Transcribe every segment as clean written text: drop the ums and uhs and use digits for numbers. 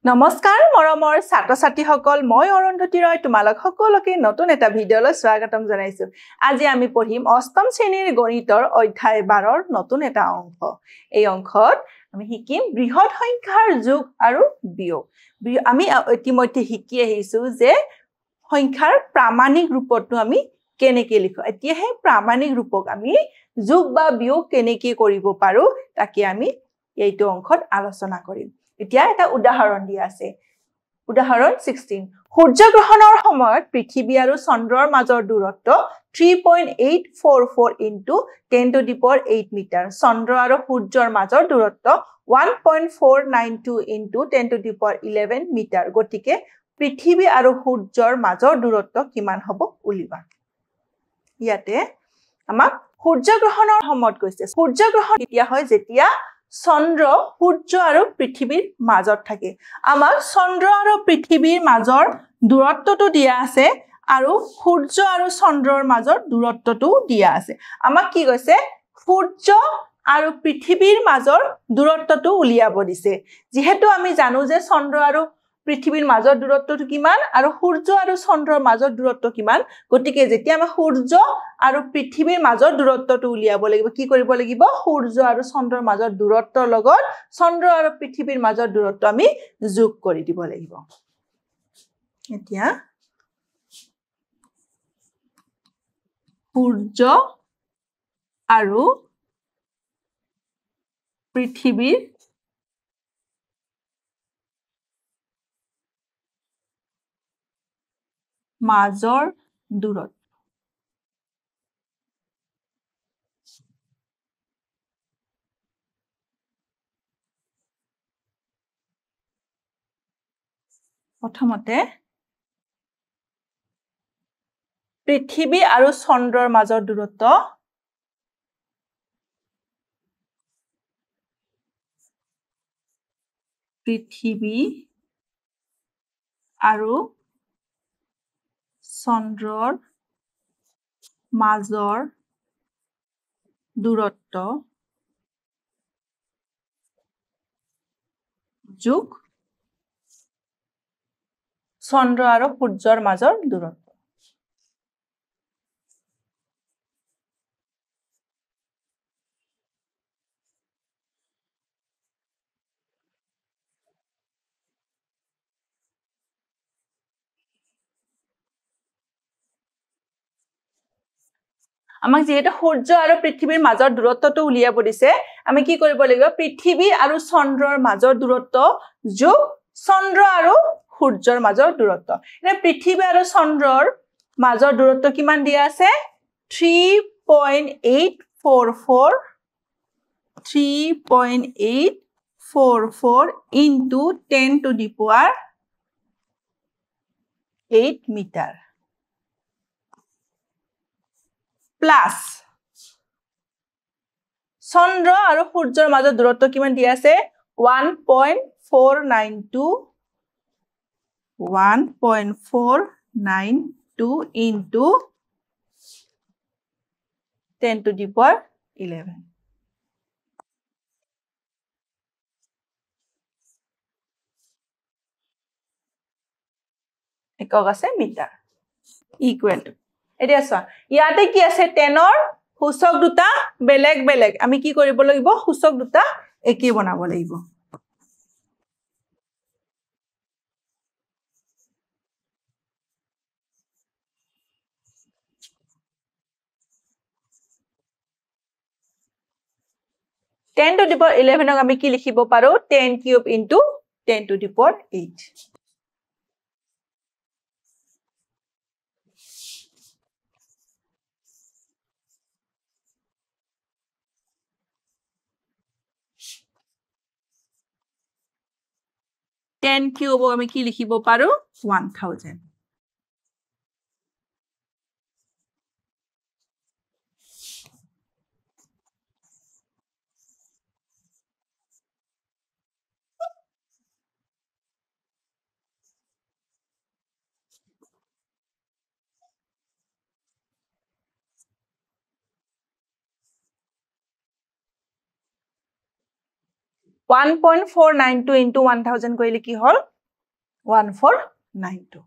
নমস্কাৰ মৰমৰ ছাত্ৰ-ছাত্ৰীসকল মই অৰুন্ধতী ৰয় তোমালোক সকলোকে নতুন এটা ভিডিঅলৈ স্বাগতম জনাইছো আজি আমি পঢ়িম অষ্টম শ্ৰেণীৰ গণিতৰ অধ্যায় 12ৰ নতুন এটা অংক এই অংকত আমি শিকিম বৃহৎ সংখ্যাৰ যোগ আৰু বিয়োগ আমি ইতিমধ্যে শিকি আহিছো যে সংখ্যাৰ প্ৰামাণিক ৰূপটো আমি কেনেকৈ লিখো এতিয়া হে প্ৰামাণিক ৰূপক আমি যোগ বা বিয়োগ কেনেকৈ কৰিব পাৰো তাকে আমি এইটো অংকত আলোচনা কৰিম এতিয়া এটা উদাহৰণ দিয়া আছে উদাহৰণ 16 সূৰ্যগ্ৰহণৰ সময়ত পৃথিৱী আৰু চন্দ্ৰৰ মাজৰ দূৰত্ব 3.844 into 10 to the power 8 metre চন্দ্ৰ আৰু সূৰ্যৰ মাজৰ দূৰত্ব 1.492 into 10 to the power 11 metre গতিকে পৃথিৱী আৰু সূৰ্যৰ মাজৰ দূৰত্ব কিমান হ'ব উলিবা ইয়াতে আমাক সূৰ্যগ্ৰহণৰ সময়ত কৈছে সূৰ্যগ্ৰহণ কেতিয়া হয় যেতিয়া চন্দ্ৰ সূৰ্য আৰু পৃথিৱীৰ মাজত থাকে আমাক চন্দ্ৰ আৰু পৃথিৱীৰ মাজৰ দূৰত্বটো দিয়া আছে আৰু সূৰ্য আৰু চন্দ্ৰৰ মাজৰ দূৰত্বটো দিয়া আছে আমাক কি কৈছে সূৰ্য আৰু পৃথিৱীৰ মাজৰ দূৰত্বটো উলিয়াব দিছে যেহেতু আমি জানো যে চন্দ্ৰ আৰু পৃথিৱীৰ মাজৰ দূৰত্বটো কিমান আৰু সূৰ্য আৰু চন্দ্ৰৰ মাজৰ দূৰত্ব কিমান গতিকে যেতিয়া আমি সূৰ্য আৰু পৃথিৱীৰ মাজৰ দূৰত্বটো উলিয়াব লাগিব কি কৰিব লাগিব সূৰ্য আৰু চন্দ্ৰৰ মাজৰ দূৰত্বৰ লগত চন্দ্ৰ আৰু পৃথিৱীৰ মাজৰ দূৰত্ব আমি যোগ কৰি দিব লাগিব এতিয়া সূৰ্য আৰু পৃথিৱীৰ মাজৰ দূৰত্ব প্ৰথমতে পৃথিৱী আৰু চন্দ্ৰৰ মাজৰ দূৰত্ব পৃথিৱী আৰু চন্দ্ৰৰ মাজৰ দূৰত্ব যোগ চন্দ্ৰ আৰু সূৰ্যৰ মাজৰ দূৰত্ব আমাক যেহেতু সূৰ্য আৰু পৃথিৱীৰ মাজৰ দূৰত্বটো উলিয়াব দিছে আমি কি কৰিব লাগিব পৃথিৱী আৰু চন্দ্ৰৰ মাজৰ দূৰত্ব যোগ চন্দ্ৰ আৰু সূৰ্যৰ মাজৰ দূৰত্ব এনে পৃথিৱী আৰু চন্দ্ৰৰ মাজৰ দূৰত্ব কিমান দিয়া আছে 3.844 into 10 to the power 8 metre plus চন্দ্ৰ আৰু সূৰ্যৰ মাজৰ দূৰত্ব কিমান দিয়া আছে 1.492 into 10 to the power 11 একক আছে মিটাৰ ইকুৱেল টু এতিয়া চোৱা ইয়াতে কি আছে 10ৰ সূচক দুটা বেলেগ বেলেগ আমি কি কৰিব লাগিব সূচক দুটা একেই বনাব লাগিব 10 to the power 11 ক আমি কি লিখিব পাৰো 10 cube into 10 to the power 8 10 cube আমি কি লিখিব পাৰো 1000 1.492 into 1000 কৰিলে কি হল 1492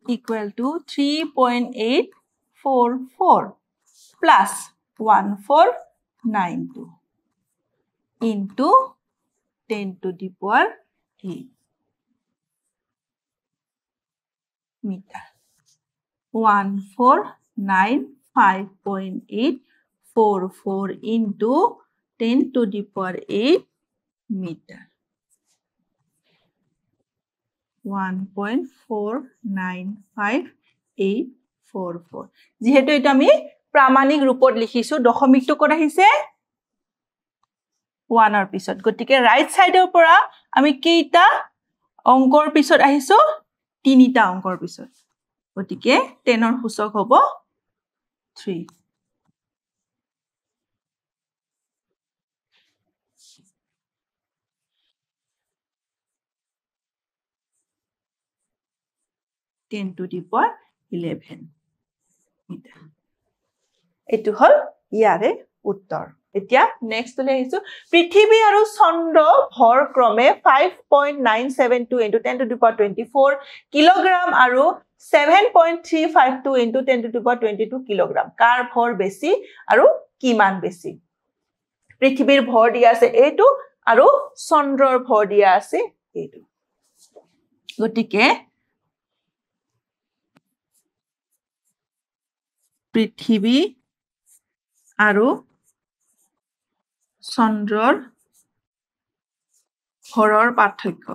equal to 3.844 plus 1492 into 10 to the power 8 meter. 1495.844 into 10 to the power 8 meter. 1.495844. যেহেতু এটা আমি প্ৰামাণিক ৰূপত লিখিছো দশমিকটো ক'ত আহিছে 1 ৰ পিছত গতিকে ৰাইট সাইডৰ পৰা আমি কেইটা অংকৰ পিছত আহিছো তিনিটা অংকৰ পিছত গতিকে 10 ৰ সূচক হ'ব 3 10 to the power 11 মিটাৰ এটো হল ইয়াৰে উত্তৰ এতিয়া নেক্সট লৈ আহিছো পৃথিৱী আৰু চন্দ্ৰ ভৰ ক্ৰমে 5.972 into 10 to the power 24 kilogram আৰু 7.352 into 10 to the power 22 kilogram কাৰ ভৰ বেছি আৰু কিমান বেছি পৃথিৱীৰ ভৰ দিয়া আছে এইটো আৰু চন্দ্ৰৰ ভৰ দিয়া আছে এইটো গতিকে পৃথিৱী আৰু চন্দ্ৰৰ ভৰৰ পাৰ্থক্য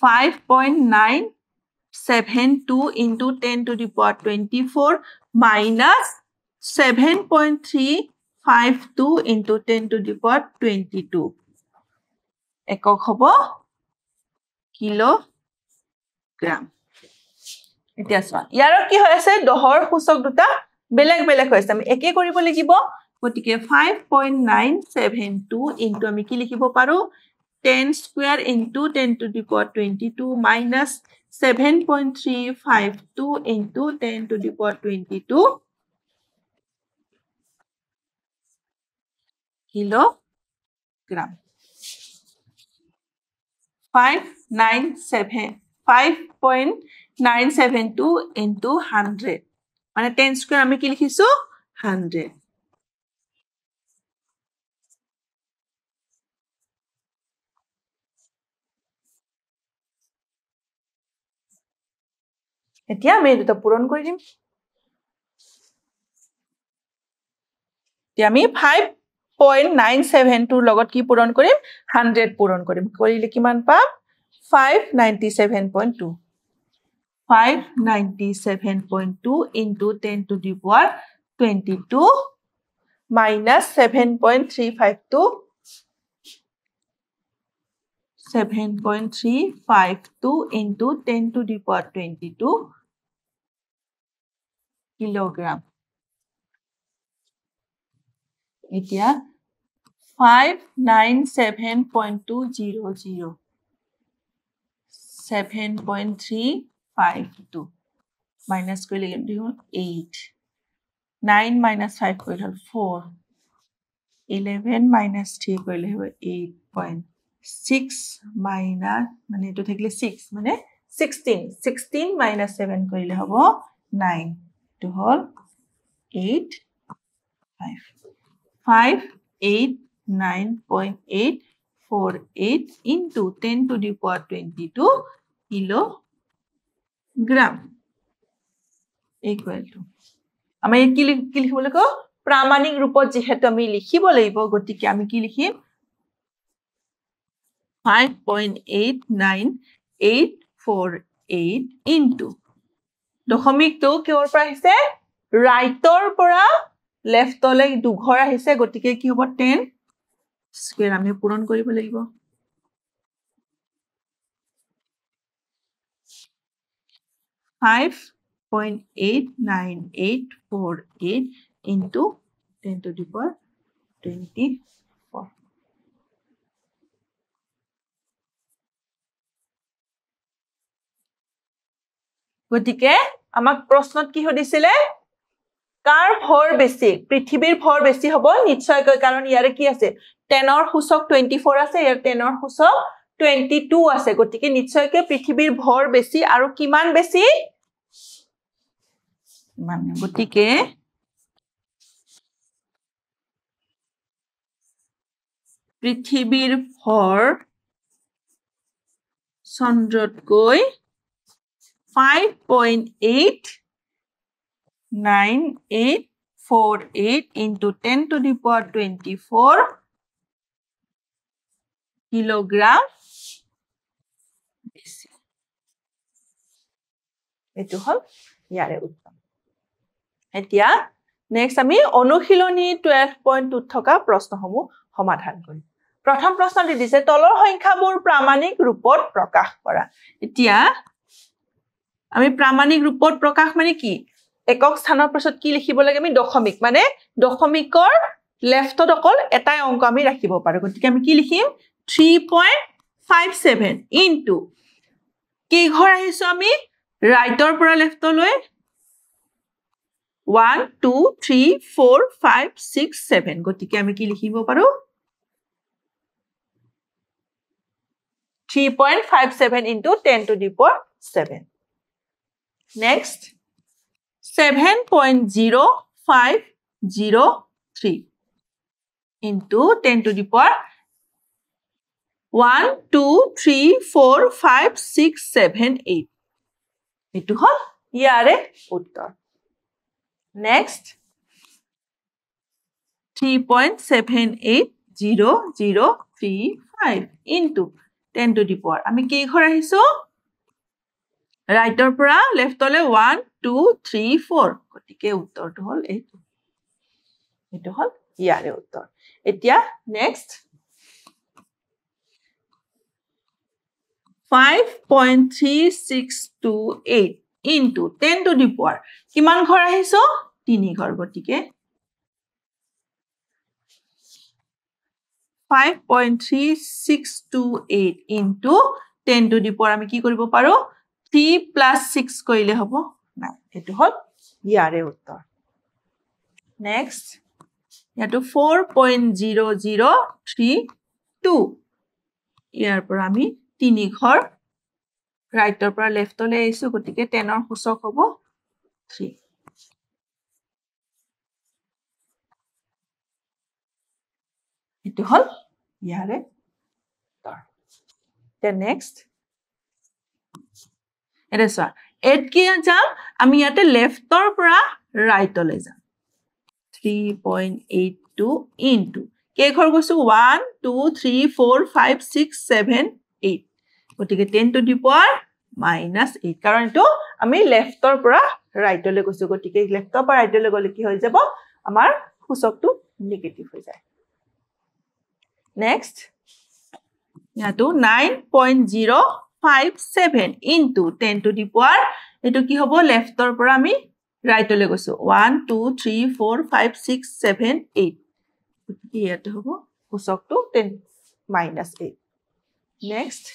5.972 into 10 to the power 24 minus 7.352 into 10 to the power 22 একক হ'ব কিলোগ্ৰাম এতিয়া চোৱা ইয়াৰ কি হৈ আছে দহৰ সূচক দুটা বেলেগ বেলেগ হৈ আছে আমি একে কৰিব লাগিব গতিকে 5.972 into আমি কি লিখিব পাৰো 10 square into 10 to the power 22 minus 7.352 into 10 to the power 22 kilogram 5.972 into 100 মানে 10 square আমি কি লিখিছো 100 এতিয়া আমি এটা পূৰণ কৰি দিম এতিয়া আমি 5.972 লগত কি পূৰণ কৰিম 100 পূৰণ কৰিম কৰিলে কিমান পাম 597.2 597.2 into 10 to the power 22 minus 7.352 into 10 to the power 22 kilogram এতিয়া 597.200 7.352 minus কৰিলে 8 9 minus 5 কৰিলে 4 11 minus 3 কৰিলে 8.6 minus মানে এটো থাকিলে 6 মানে 16 minus 7 কৰিলে হ'ব 9 to hall 8 589.848 into 10 to the power 22 kilogram equal to আমি কি লিখিব লাগিব প্ৰামাণিক ৰূপত যেহেতু আমি লিখিব লাগিব গতিকে আমি কি লিখিম 5.89848 into দশমিকটো কিহৰ পৰা আহিছে ৰাইটৰ পৰা লেফটলে দুঘৰ আহিছে গতিকে কি হ'ব 10 স্কয়াৰ আমি পূৰণ কৰিব লাগিব 5.89848 into 10 to the power 24 গতিকে আমাক প্ৰশ্নত কি হদিছিলে কাৰ ভৰ বেছি পৃথিৱীৰ ভৰ বেছি হ'ব নিশ্চয়কৈ কাৰণ ইয়াৰে কি আছে 10 ৰ সূচক 24 আছে ইয়াৰ 10 ৰ সূচক 22 আছে গতিকে নিশ্চয়কৈ পৃথিৱীৰ ভৰ বেছি আৰু কিমান বেছি মানে গতিকে পৃথিৱীৰ ভৰ চন্দ্ৰতকৈ 5.89848 into 10 to the power 24 kilogram বেছি এটো হল ইয়াৰে উত্তৰ এতিয়া নেক্সট আমি অনুশীলনী 12.2 থকা প্ৰশ্নসমূহ সমাধান কৰিম প্ৰথম প্ৰশ্নটি দিছে তলৰ সংখ্যাবোৰ প্ৰামাণিক ৰূপত প্ৰকাশ কৰা এতিয়া আমি প্ৰামাণিক ৰূপত প্ৰকাশ মানে কি একক স্থানৰ পিছত কি লিখিব লাগে আমি দশমিক মানে দশমিকৰ লেফটত অকল এটাই অংক আমি ৰাখিব পাৰো গতিকে আমি কি লিখিম 3.57 ইনটু কি ঘৰ আহিছো আমি ৰাইটৰ পৰা লেফটলৈ 1 2 3 4 5 6 7 গতিকে আমি কি লিখিব পাৰো 3.57 into 10 to the power 7 next 7.0503 into 10 to the power 1 2 3 4 5 6 7 8 এটো হল ইয়াৰে উত্তৰ next 3.780035 into 10 to the power আমি কি ঘৰ আহিছো ৰাইটৰ পৰা লেফটলৈ 1 2 3 4 গতিকে উত্তৰটো হল এটো হল ইয়াৰে উত্তৰ এতিয়া next 5.3628 into 10 to the power কিমান ঘৰ আহিছো 3 ঘৰ গতিকে 5.3628 into 10 to the power আমি কি কৰিব পাৰো 3 plus 6 কৰিলে হ'ব না এটো হল ইয়াৰে উত্তৰ নেক্সট ইয়াটো 4.0032 ইয়াৰ পৰা আমি 3 ঘৰ ৰাইটৰ পৰা লেফটলৈ আহিছো গতিকে 10 ৰ সূচক হ'ব 3 এটো হল ইয়াৰে উত্তৰ তে নেক্সট এটা চোৱা এট কি যাম আমি ইয়াতে লেফটৰ পৰা ৰাইটলৈ যাম 3.82 into কে ঘৰ গৈছো 1 2 3 4 5 6 7 8 গতিকে 10 to the power -8 কাৰণ এটো আমি লেফটৰ পৰা ৰাইটলৈ গৈছো গতিকে লেফটৰ পৰা ৰাইটলৈ গলে কি হৈ যাব আমাৰ সূচকটো নেগেটিভ হৈ যায় next ইয়াটো 9.057 into 10 to the power এটো কি হ'ব লেফটৰ পৰা আমি ৰাইটলৈ গৈছো 1 2 3 4 5 6 7 8 গতিকে ইয়াটো হ'ব সূচকটো 10 -8 নেক্সট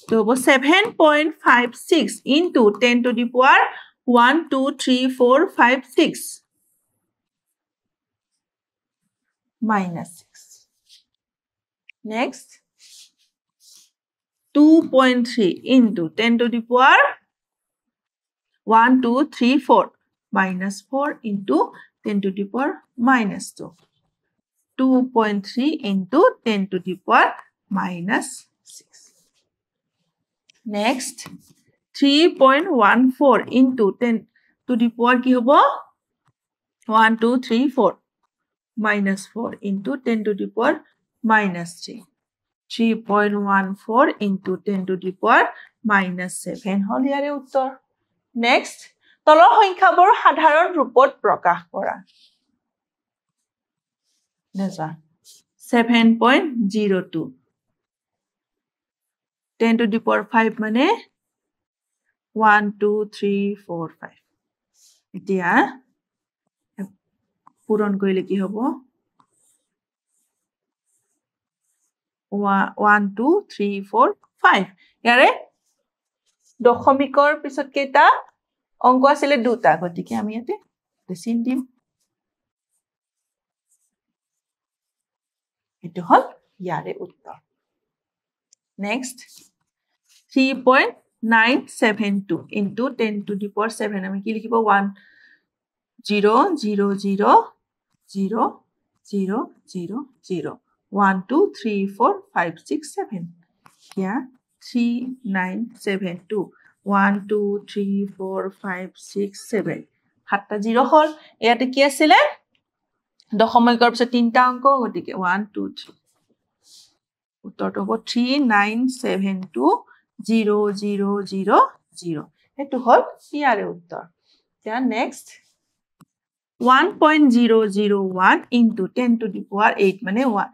তো হ'ব 7.56 into 10 to the power 1 2 3 4 5 6 -6 next 2.3 into 10 to the power 1 2 3 4 -4 into 10 to the power -2 2.3 into 10 to the power -6 next 3.14 into 10 to the power কি হ'ব 1 2 3 4 -4 into 10 to the power -3 3.14 into 10 to the power -7 হল ইয়াৰে উত্তৰ next তলৰ সংখ্যাবোৰ সাধাৰণ ৰূপত প্ৰকাশ কৰা নেজা 7.02 10 to the power 5 মানে 1 2 3 4 5 এতিয়া পূৰণ কৰিলে কি হ'ব 1 2 3 4 5 ইয়াৰে দশমিকৰ পিছত কেইটা অংক আছিলে দুটা গতিকে আমি ইয়াতে চিন দিম এটো হল ইয়াৰে উত্তৰ next 3.972 into 10 to the power 7 আমি কি লিখিব 1 0 0 0 0 0 0 0 1 2 3 4 5 6 7 here 3972 1 2 3 4 5 6 7 সাতটা 0 হল ইয়াতে কি আছিল দশমিক কৰাৰ পিছত তিনটা অংক গতিকে 1 2 3 উত্তৰটো হ'ব 3972 0 0 0 0 এটো হল ইয়াৰে উত্তৰ এতিয়া next 1.001 into 10 to the power 8 মানে 1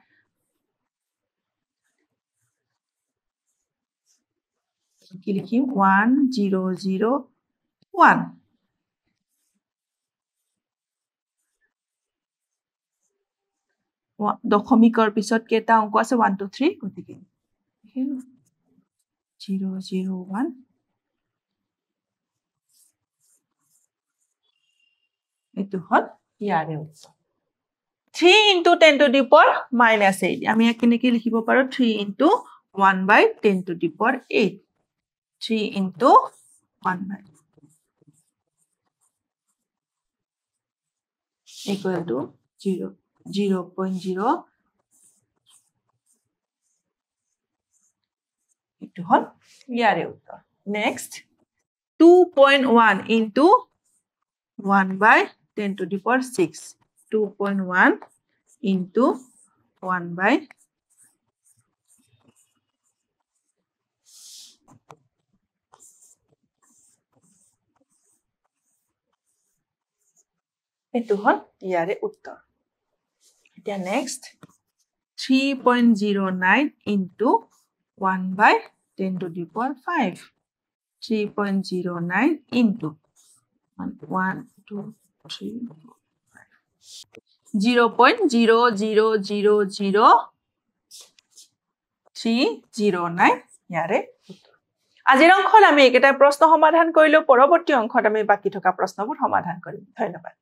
কি লিখিম 1001 দশমিকৰ পিছত কেটা অংক আছে 1 2 3 গতিকে 001 এটো হল ইয়াৰে উত্তৰ 3 into 10 to the power -8 আমি কেনেকৈ লিখিব পাৰো 3 into 1 by 10 to the power 8 3 into 1 by equal to 0.0 এটো হল ইয়াৰে উত্তৰ next 2.1 into 1 by 10 to the power 6 2.1 into 1 by এটো হল ইয়াৰে উত্তৰ এতিয়া next 3.09 into 1 by 10 to the power 5 3.09 into 1 2 3 0.0000309 ইয়াৰে উত্তৰ আজিৰ অংকত আমি একেটা প্ৰশ্ন সমাধান কৰিলো পৰৱৰ্তী অংকত আমি বাকি থকা প্ৰশ্নবোৰ সমাধান কৰিম ধন্যবাদ